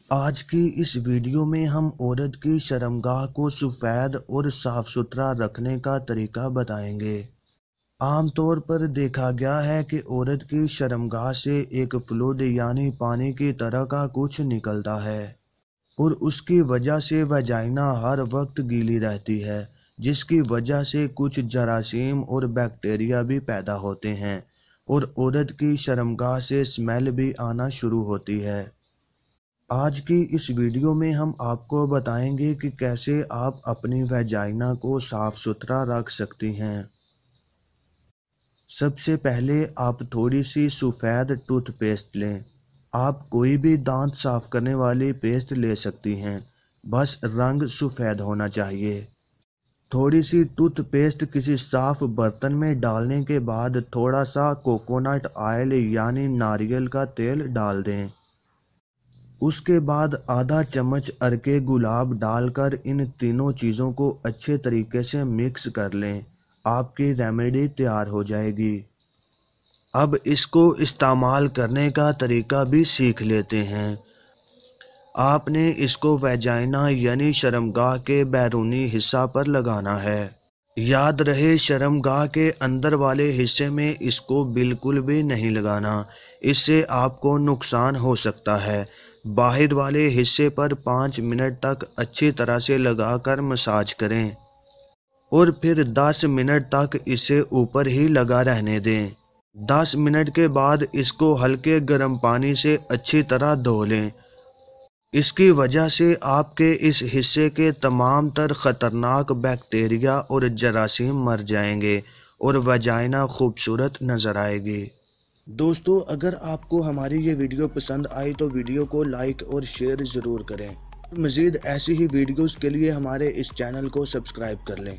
आज की इस वीडियो में हम औरत की शर्मगाह को सफेद और साफ सुथरा रखने का तरीका बताएंगे। आमतौर पर देखा गया है कि औरत की शर्मगाह से एक फ्लूइड यानी पानी की तरह का कुछ निकलता है और उसकी वजह से वजाइना हर वक्त गीली रहती है, जिसकी वजह से कुछ जरासीम और बैक्टीरिया भी पैदा होते हैं और औरत की शर्मगाह से स्मेल भी आना शुरू होती है। आज की इस वीडियो में हम आपको बताएंगे कि कैसे आप अपनी वजाइना को साफ सुथरा रख सकती हैं। सबसे पहले आप थोड़ी सी सफ़ेद टूथपेस्ट लें। आप कोई भी दांत साफ करने वाली पेस्ट ले सकती हैं, बस रंग सफ़ेद होना चाहिए। थोड़ी सी टूथपेस्ट किसी साफ बर्तन में डालने के बाद थोड़ा सा कोकोनट ऑयल यानी नारियल का तेल डाल दें। उसके बाद आधा चम्मच अरके गुलाब डालकर इन तीनों चीज़ों को अच्छे तरीके से मिक्स कर लें। आपकी रेमेडी तैयार हो जाएगी। अब इसको इस्तेमाल करने का तरीका भी सीख लेते हैं। आपने इसको वजाइना यानी शर्मगाह के बैरूनी हिस्सा पर लगाना है। याद रहे, शर्मगाह के अंदर वाले हिस्से में इसको बिल्कुल भी नहीं लगाना, इससे आपको नुकसान हो सकता है। बाहर वाले हिस्से पर 5 मिनट तक अच्छी तरह से लगाकर मसाज करें और फिर 10 मिनट तक इसे ऊपर ही लगा रहने दें। 10 मिनट के बाद इसको हल्के गर्म पानी से अच्छी तरह धो लें। इसकी वजह से आपके इस हिस्से के तमाम तर ख़तरनाक बैक्टीरिया और जरासीम मर जाएंगे और वजाइना खूबसूरत नज़र आएगी। दोस्तों, अगर आपको हमारी ये वीडियो पसंद आई तो वीडियो को लाइक और शेयर ज़रूर करें। मज़ीद ऐसी ही वीडियोज़ के लिए हमारे इस चैनल को सब्सक्राइब कर लें।